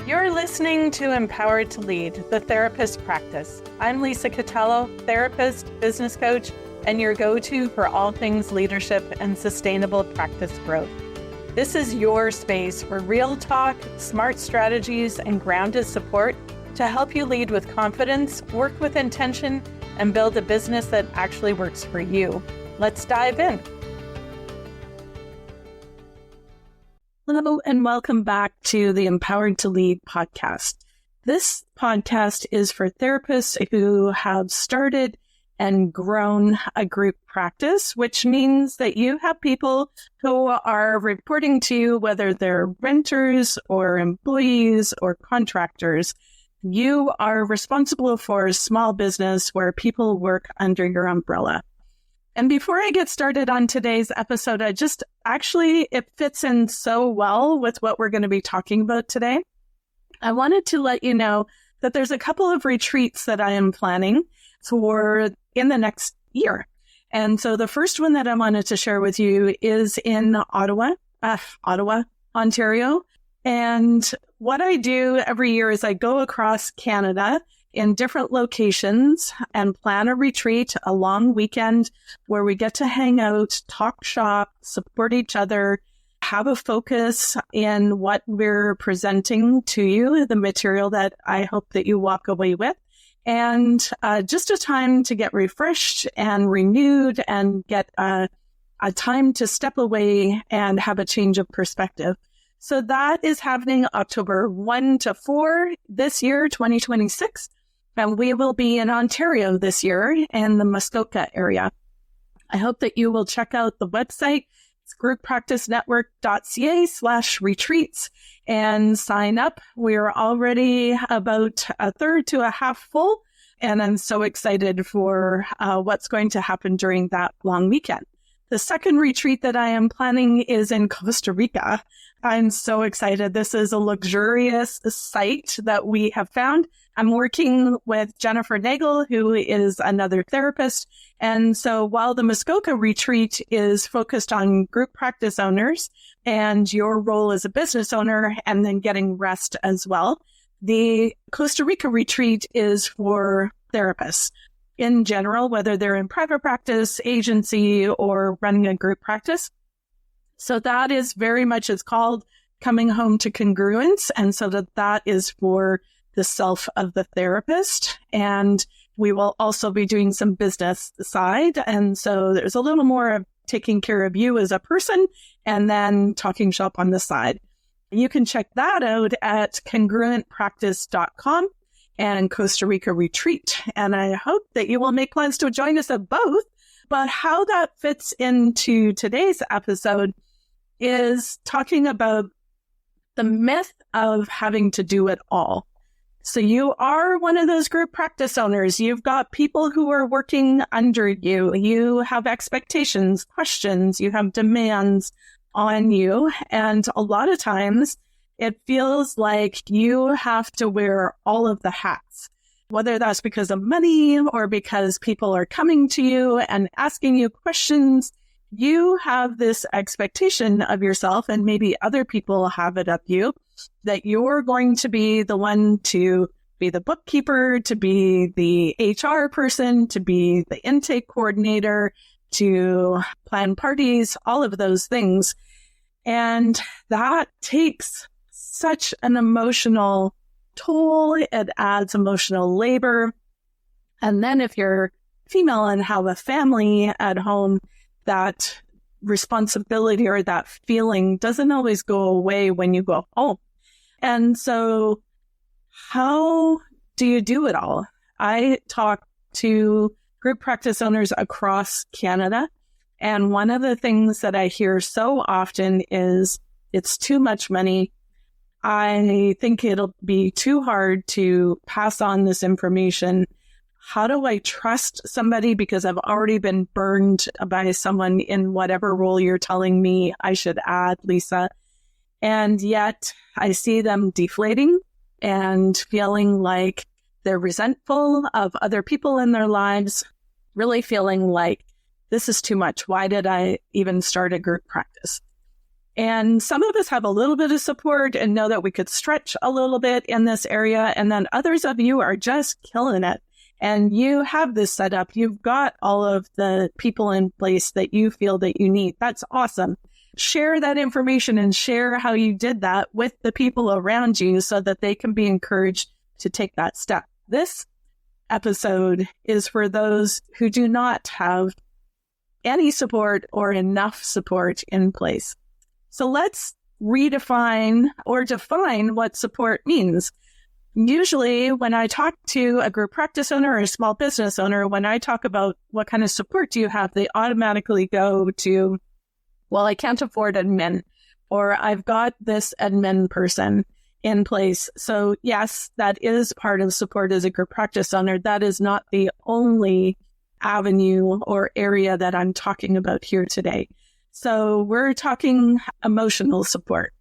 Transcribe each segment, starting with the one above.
You're listening to Empowered to Lead, the Therapist Practice. I'm Lisa Catello, therapist, business coach, and your go-to for all things leadership and sustainable practice growth. This is your space for real talk, smart strategies, and grounded support to help you lead with confidence, work with intention, and build a business that actually works for you. Let's dive in. Hello, and welcome back to the Empowered to Lead podcast. This podcast is for therapists who have started and grown a group practice, which means that you have people who are reporting to you, whether they're renters or employees or contractors. You are responsible for a small business where people work under your umbrella. And before I get started on today's episode, it fits in so well with what we're going to be talking about today. I wanted to let you know that there's a couple of retreats that I am planning for in the next year. And so the first one that I wanted to share with you is in Ottawa, Ontario. And what I do every year is I go across Canada in different locations and plan a retreat, a long weekend where we get to hang out, talk shop, support each other, have a focus in what we're presenting to you, the material that I hope that you walk away with, and just a time to get refreshed and renewed and get a time to step away and have a change of perspective. So that is happening October 1 to 4 this year, 2026. And we will be in Ontario this year in the Muskoka area. I hope that you will check out the website. It's grouppracticenetwork.ca/retreats and sign up. We're already about a third to a half full, and I'm so excited for what's going to happen during that long weekend. The second retreat that I am planning is in Costa Rica. I'm so excited. This is a luxurious site that we have found. I'm working with Jennifer Nagel, who is another therapist. And so while the Muskoka retreat is focused on group practice owners and your role as a business owner and then getting rest as well, the Costa Rica retreat is for therapists in general, whether they're in private practice, agency, or running a group practice. So that is very much, it's called Coming Home to Congruence. And so that is for the self of the therapist. And we will also be doing some business side. And so there's a little more of taking care of you as a person and then talking shop on the side. You can check that out at congruentpractice.com and Costa Rica retreat. And I hope that you will make plans to join us at both. But how that fits into today's episode is talking about the myth of having to do it all. So you are one of those group practice owners. You've got people who are working under you. You have expectations, questions, you have demands on you. And a lot of times it feels like you have to wear all of the hats, whether that's because of money or because people are coming to you and asking you questions. You have this expectation of yourself, and maybe other people have it of you, that you're going to be the one to be the bookkeeper, to be the HR person, to be the intake coordinator, to plan parties, all of those things. And that takes such an emotional toll. It adds emotional labor. And then if you're female and have a family at home, that responsibility or that feeling doesn't always go away when you go home. And so how do you do it all? I talk to group practice owners across Canada. And one of the things that I hear so often is it's too much money. I think it'll be too hard to pass on this information. How do I trust somebody because I've already been burned by someone in whatever role you're telling me I should add, Lisa? And yet I see them deflating and feeling like they're resentful of other people in their lives, really feeling like this is too much. Why did I even start a group practice? And some of us have a little bit of support and know that we could stretch a little bit in this area. And then others of you are just killing it. And you have this set up. You've got all of the people in place that you feel that you need. That's awesome. Share that information and share how you did that with the people around you so that they can be encouraged to take that step. This episode is for those who do not have any support or enough support in place. So let's redefine or define what support means. Usually when I talk to a group practice owner or a small business owner, when I talk about what kind of support do you have, they automatically go to, well, I can't afford admin, or I've got this admin person in place. So yes, that is part of support as a group practice owner. That is not the only avenue or area that I'm talking about here today. So we're talking emotional support.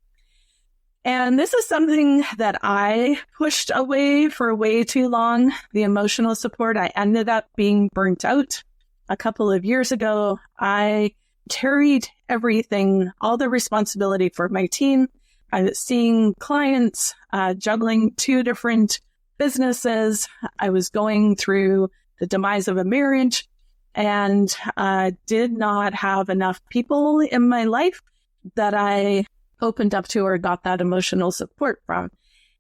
And this is something that I pushed away for way too long, the emotional support. I ended up being burnt out a couple of years ago. I carried everything, all the responsibility for my team. I was seeing clients, juggling 2 different businesses. I was going through the demise of a marriage and did not have enough people in my life that I opened up to or got that emotional support from.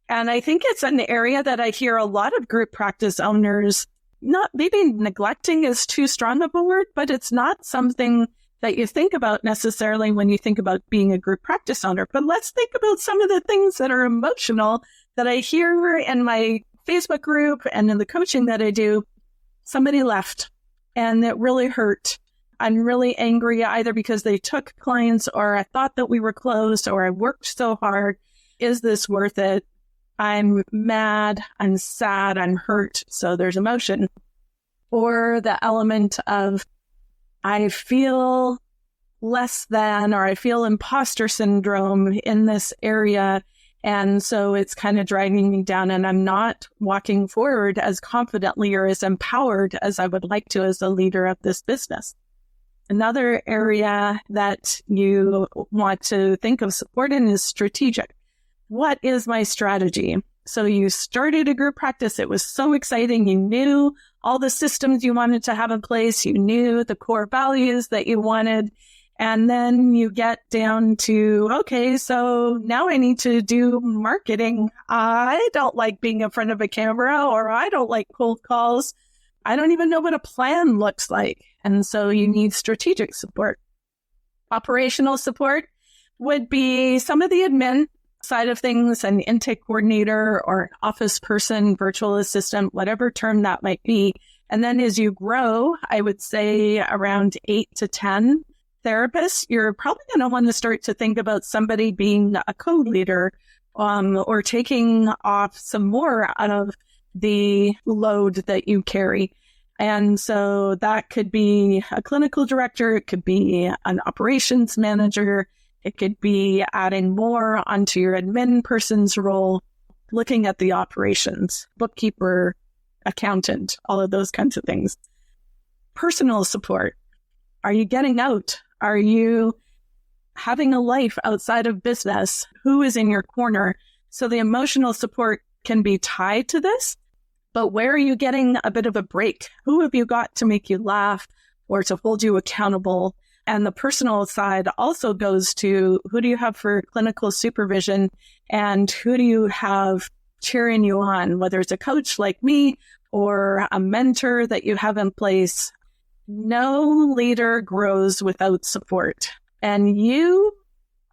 And I think it's an area that I hear a lot of group practice owners, not maybe neglecting is too strong of a word, but it's not something that you think about necessarily when you think about being a group practice owner. But let's think about some of the things that are emotional that I hear in my Facebook group and in the coaching that I do. Somebody left and it really hurt. I'm really angry either because they took clients or I thought that we were closed or I worked so hard. Is this worth it? I'm mad, I'm sad, I'm hurt. So there's emotion. Or the element of I feel less than, or I feel imposter syndrome in this area. And so it's kind of driving me down and I'm not walking forward as confidently or as empowered as I would like to as a leader of this business. Another area that you want to think of support in is strategic. What is my strategy? So you started a group practice. It was so exciting. You knew all the systems you wanted to have in place. You knew the core values that you wanted. And then you get down to, okay, so now I need to do marketing. I don't like being in front of a camera, or I don't like cold calls. I don't even know what a plan looks like. And so you need strategic support. Operational support would be some of the admin side of things, an intake coordinator or office person, virtual assistant, whatever term that might be. And then as you grow, I would say around 8 to 10 therapists, you're probably going to want to start to think about somebody being a co-leader or taking off some more out of the load that you carry. And so that could be a clinical director, it could be an operations manager, it could be adding more onto your admin person's role, looking at the operations, bookkeeper, accountant, all of those kinds of things. Personal support. Are you getting out? Are you having a life outside of business? Who is in your corner? So the emotional support can be tied to this, but where are you getting a bit of a break? Who have you got to make you laugh or to hold you accountable? And the personal side also goes to who do you have for clinical supervision and who do you have cheering you on, whether it's a coach like me or a mentor that you have in place. No leader grows without support. And you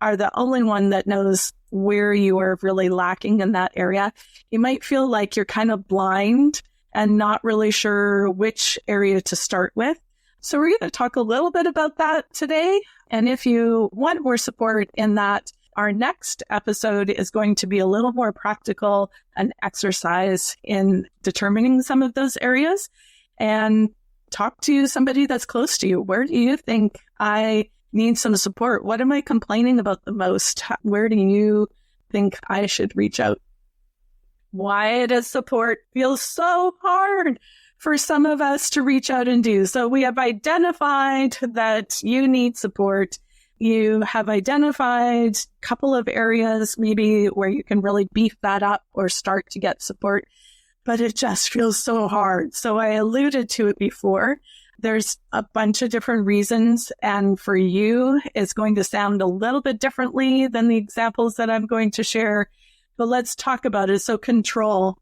are the only one that knows where you are really lacking in that area. You might feel like you're kind of blind and not really sure which area to start with. So we're going to talk a little bit about that today. And if you want more support in that, our next episode is going to be a little more practical, an exercise in determining some of those areas, and talk to somebody that's close to you. Where do you think I need some support? What am I complaining about the most? Where do you think I should reach out? Why does support feel so hard for some of us to reach out and do? So we have identified that you need support. you have identified a couple of areas maybe where you can really beef that up or start to get support, but it just feels so hard. So I alluded to it before. There's a bunch of different reasons, and for you, it's going to sound a little bit differently than the examples that I'm going to share, but let's talk about it. So control.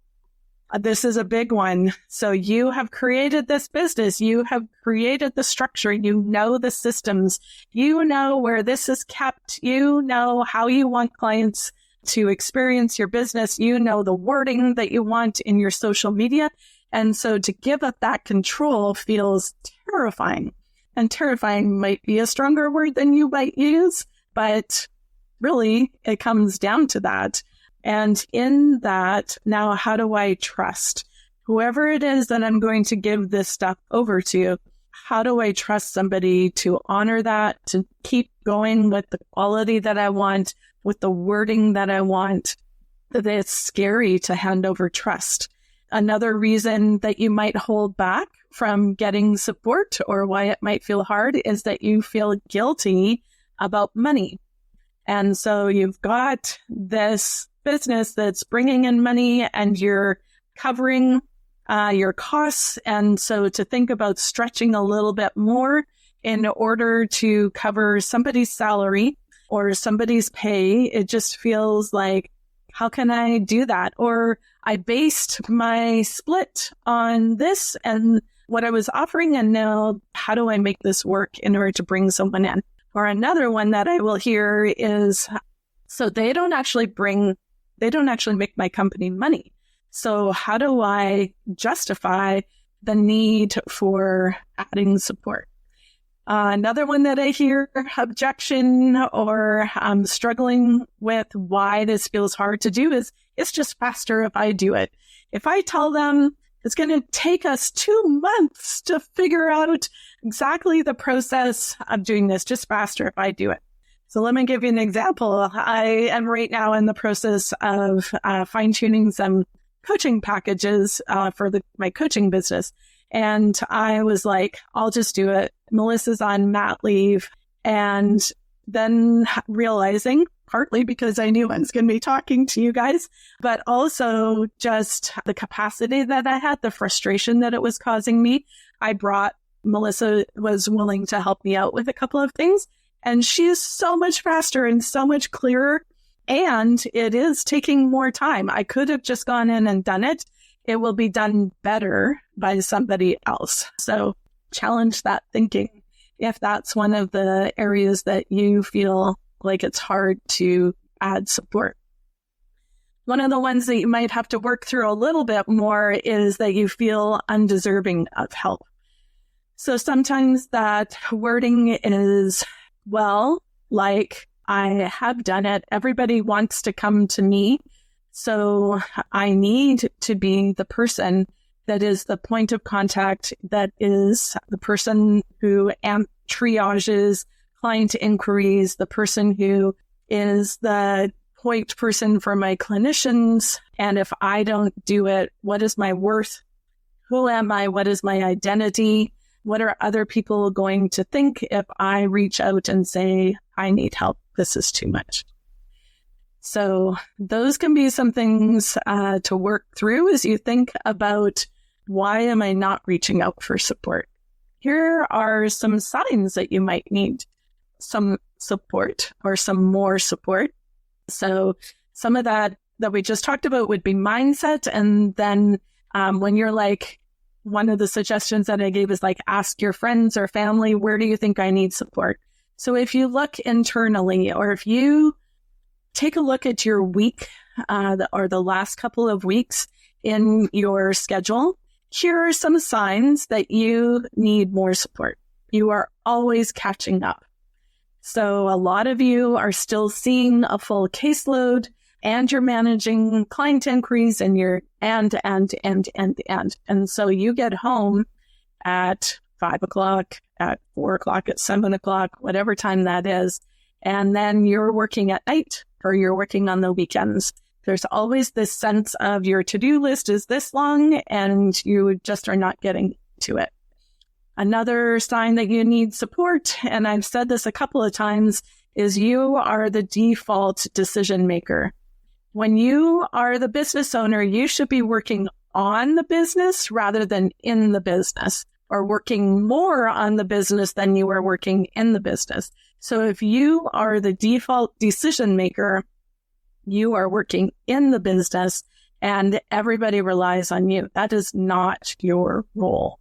This is a big one. So you have created this business. You have created the structure. You know the systems. You know where this is kept. You know how you want clients to experience your business. You know the wording that you want in your social media. And so to give up that control feels terrifying. And terrifying might be a stronger word than you might use, but really it comes down to that. And in that, now how do I trust whoever it is that I'm going to give this stuff over to? How do I trust somebody to honor that, to keep going with the quality that I want, with the wording that I want? It's scary to hand over trust. Another reason that you might hold back from getting support, or why it might feel hard, is that you feel guilty about money. And so you've got this business that's bringing in money and you're covering your costs. And so to think about stretching a little bit more in order to cover somebody's salary or somebody's pay, it just feels like, how can I do that? Or I based my split on this and what I was offering, and now how do I make this work in order to bring someone in? Or another one that I will hear is, so they don't actually make my company money. So how do I justify the need for adding support? Another one that I hear, objection or struggling with why this feels hard to do, is it's just faster if I do it. If I tell them it's going to take us 2 months to figure out exactly the process of doing this, just faster if I do it. So let me give you an example. I am right now in the process of fine-tuning some coaching packages for my coaching business. And I was like, I'll just do it. Melissa's on mat leave. And then realizing, partly because I knew I was going to be talking to you guys, but also just the capacity that I had, the frustration that it was causing me, Melissa was willing to help me out with a couple of things. And she's so much faster and so much clearer. And it is taking more time. I could have just gone in and done it. It will be done better by somebody else. So challenge that thinking if that's one of the areas that you feel like it's hard to add support. One of the ones that you might have to work through a little bit more is that you feel undeserving of help. So sometimes that wording is, well, like, I have done it. Everybody wants to come to me. So I need to be the person that is the point of contact, that is the person who triages client inquiries, the person who is the point person for my clinicians. And if I don't do it, what is my worth? Who am I? What is my identity? What are other people going to think if I reach out and say, I need help, this is too much? So those can be some things to work through as you think about, why am I not reaching out for support? Here are some signs that you might need some support or some more support. So some of that we just talked about would be mindset. And then when you're like, one of the suggestions that I gave is like, ask your friends or family, where do you think I need support? So if you look internally, or if you take a look at your week or the last couple of weeks in your schedule, here are some signs that you need more support. You are always catching up. So a lot of you are still seeing a full caseload, and you're managing client inquiries, and you're and. And so you get home at 5 o'clock, at 4 o'clock, at 7 o'clock, whatever time that is. And then you're working at night, or you're working on the weekends. There's always this sense of your to-do list is this long, and you just are not getting to it. Another sign that you need support, and I've said this a couple of times, is you are the default decision maker. When you are the business owner, you should be working on the business rather than in the business, or working more on the business than you are working in the business. So if you are the default decision maker, you are working in the business and everybody relies on you. That is not your role.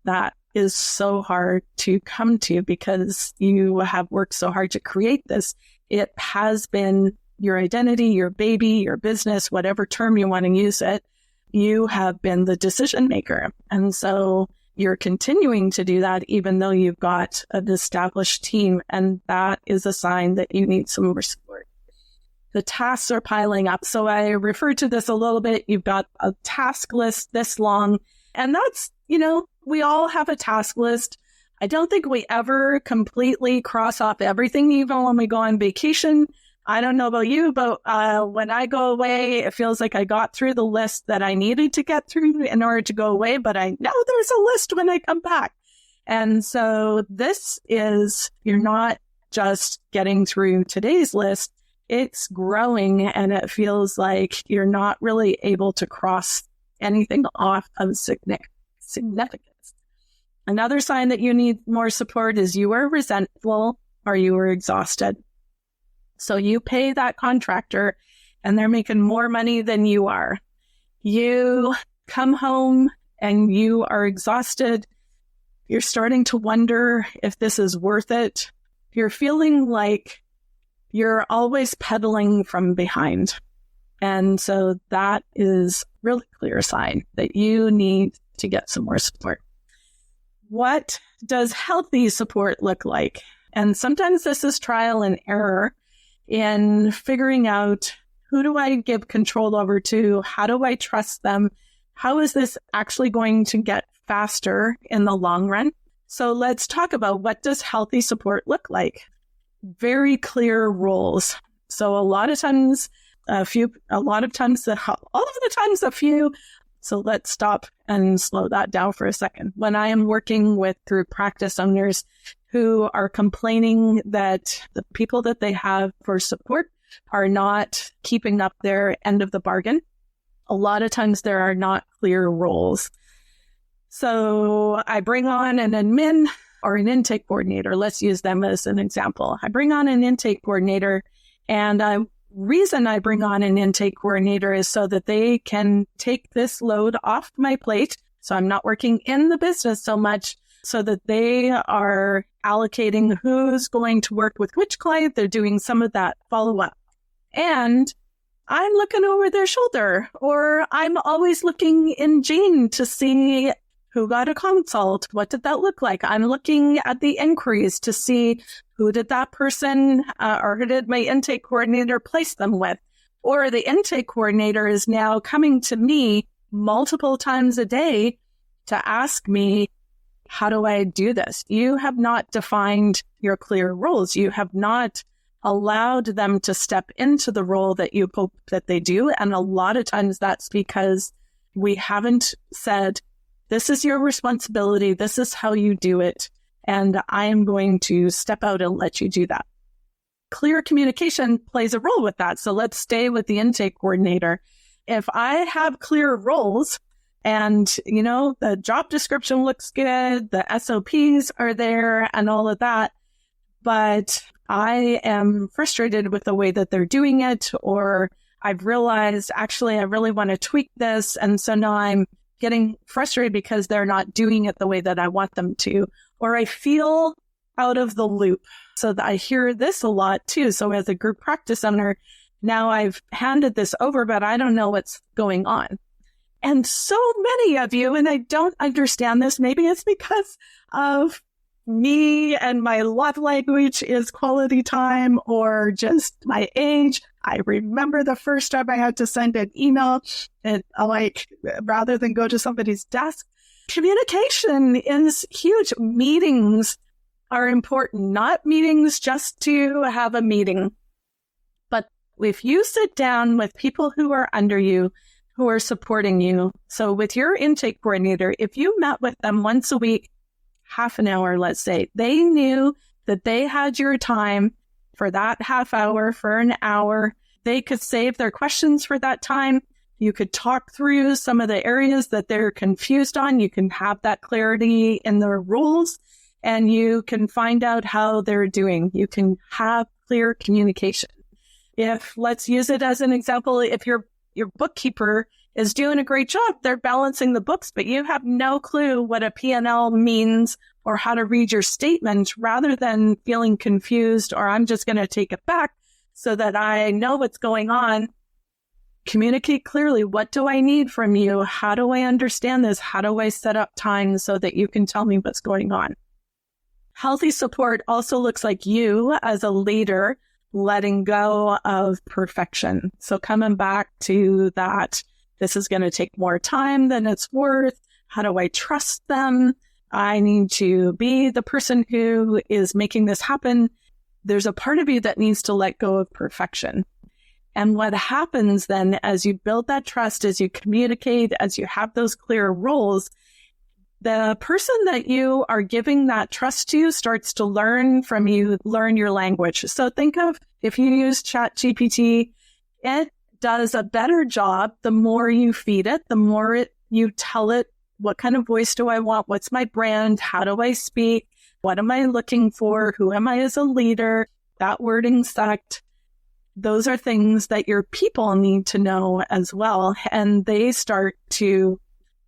That is so hard to come to because you have worked so hard to create this. It has been your identity, your baby, your business, whatever term you want to use it. You have been the decision maker. And so you're continuing to do that even though you've got an established team. And that is a sign that you need some more support. The tasks are piling up. So I referred to this a little bit. You've got a task list this long. And that's, we all have a task list. I don't think we ever completely cross off everything, even when we go on vacation. I don't know about you, but when I go away, it feels like I got through the list that I needed to get through in order to go away. But I know there's a list when I come back. And so you're not just getting through today's list. It's growing and it feels like you're not really able to cross anything off of significance. Another sign that you need more support is you are resentful or you are exhausted. So you pay that contractor and they're making more money than you are. You come home and you are exhausted. You're starting to wonder if this is worth it. You're feeling like you're always pedaling from behind. And so that is a really clear sign that you need to get some more support. What does healthy support look like? And sometimes this is trial and error in figuring out, who do I give control over to? How do I trust them? How is this actually going to get faster in the long run? So let's talk about, what does healthy support look like? Very clear roles. So a lot of times a few. So let's stop and slow that down for a second. When I am working with group practice owners who are complaining that the people that they have for support are not keeping up their end of the bargain, a lot of times there are not clear roles. So I bring on an admin or an intake coordinator. Let's use them as an example. I bring on an intake coordinator, and the reason I bring on an intake coordinator is so that they can take this load off my plate. So I'm not working in the business so much, so that they are allocating who's going to work with which client. They're doing some of that follow-up. And I'm looking over their shoulder, or I'm always looking in Jane to see who got a consult. What did that look like? I'm looking at the inquiries to see who did that person or who did my intake coordinator place them with? Or the intake coordinator is now coming to me multiple times a day to ask me, how do I do this? You have not defined your clear roles. You have not allowed them to step into the role that you hope that they do. And a lot of times that's because we haven't said, this is your responsibility. This is how you do it. And I am going to step out and let you do that. Clear communication plays a role with that. So let's stay with the intake coordinator. If I have clear roles and, the job description looks good, the SOPs are there and all of that, but I am frustrated with the way that they're doing it, or I've realized, actually, I really want to tweak this. And so now I'm getting frustrated because they're not doing it the way that I want them to, or I feel out of the loop. So I hear this a lot too. So as a group practice owner, now I've handed this over, but I don't know what's going on. And so many of you, and I don't understand this, maybe it's because of me and my love language is quality time, or just my age. I remember the first time I had to send an email, and rather than go to somebody's desk. Communication is huge. Meetings are important, not meetings just to have a meeting. But if you sit down with people who are under you, who are supporting you. So with your intake coordinator, if you met with them once a week, half an hour, let's say, they knew that they had your time for that half hour, for an hour. They could save their questions for that time. You could talk through some of the areas that they're confused on. You can have that clarity in their roles, and you can find out how they're doing. You can have clear communication. If, let's use it as an example, if your bookkeeper is doing a great job, they're balancing the books, but you have no clue what a P&L means or how to read your statement, rather than feeling confused, or I'm just going to take it back so that I know what's going on. Communicate clearly. What do I need from you? How do I understand this? How do I set up time so that you can tell me what's going on? Healthy support also looks like you as a leader letting go of perfection. So coming back to that, this is going to take more time than it's worth. How do I trust them? I need to be the person who is making this happen. There's a part of you that needs to let go of perfection. And what happens then, as you build that trust, as you communicate, as you have those clear roles, the person that you are giving that trust to starts to learn from you, learn your language. So think of, if you use ChatGPT, it does a better job the more you feed it, the more you tell it, what kind of voice do I want? What's my brand? How do I speak? What am I looking for? Who am I as a leader? That wording sucked. Those are things that your people need to know as well. And they start to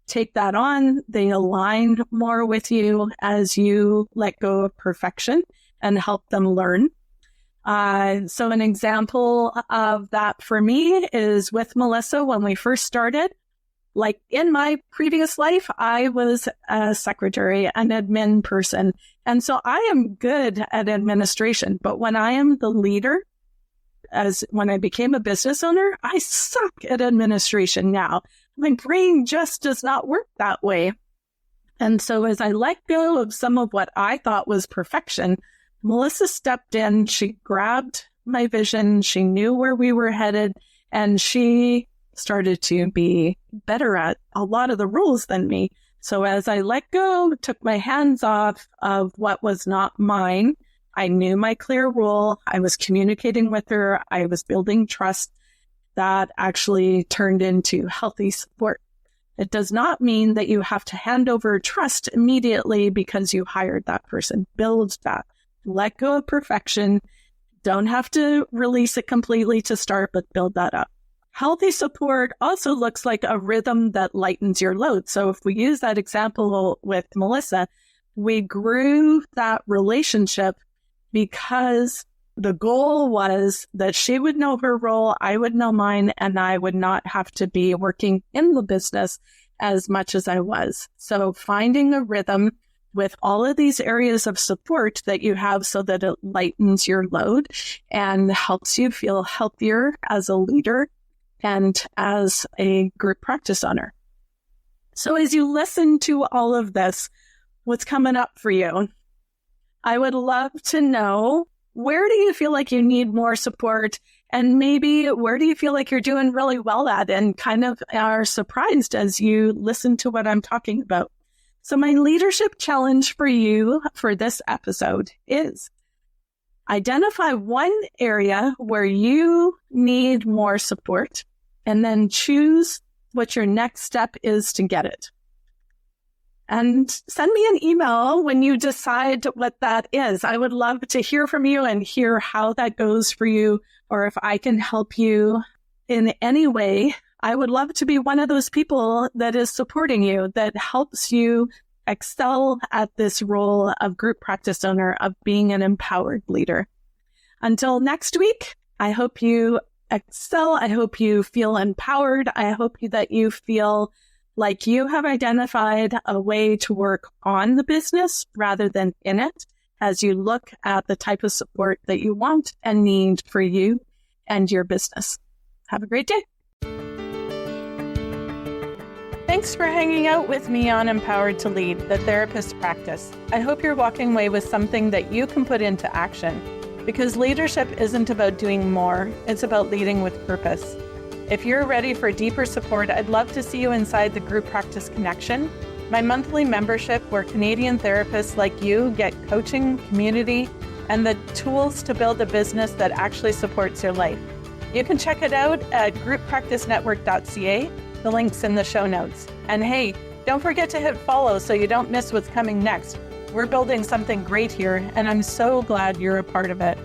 take that on. They align more with you as you let go of perfection and help them learn. So an example of that for me is with Melissa when we first started. Like in my previous life, I was a secretary, an admin person. And so I am good at administration. But when I am the leader, when I became a business owner, I suck at administration now. My brain just does not work that way. And so as I let go of some of what I thought was perfection, Melissa stepped in, she grabbed my vision, she knew where we were headed, and she started to be better at a lot of the roles than me. So as I let go, took my hands off of what was not mine, I knew my clear role, I was communicating with her, I was building trust. That actually turned into healthy support. It does not mean that you have to hand over trust immediately because you hired that person. Build that. Let go of perfection. Don't have to release it completely to start, but build that up. Healthy support also looks like a rhythm that lightens your load. So if we use that example with Melissa, we grew that relationship because the goal was that she would know her role, I would know mine, and I would not have to be working in the business as much as I was. So finding a rhythm with all of these areas of support that you have so that it lightens your load and helps you feel healthier as a leader and as a group practice owner. So as you listen to all of this, what's coming up for you? I would love to know, where do you feel like you need more support? And maybe where do you feel like you're doing really well at and kind of are surprised as you listen to what I'm talking about? So my leadership challenge for you for this episode is identify one area where you need more support and then choose what your next step is to get it. And send me an email when you decide what that is. I would love to hear from you and hear how that goes for you, or if I can help you in any way. I would love to be one of those people that is supporting you, that helps you excel at this role of group practice owner, of being an empowered leader. Until next week, I hope you excel. I hope you feel empowered. I hope that you feel like you have identified a way to work on the business rather than in it, as you look at the type of support that you want and need for you and your business. Have a great day. Thanks for hanging out with me on Empowered to Lead, the therapist practice. I hope you're walking away with something that you can put into action, because leadership isn't about doing more, it's about leading with purpose. If you're ready for deeper support, I'd love to see you inside the Group Practice Connection, my monthly membership where Canadian therapists like you get coaching, community, and the tools to build a business that actually supports your life. You can check it out at grouppracticenetwork.ca. The link's in the show notes. And hey, don't forget to hit follow so you don't miss what's coming next. We're building something great here, and I'm so glad you're a part of it.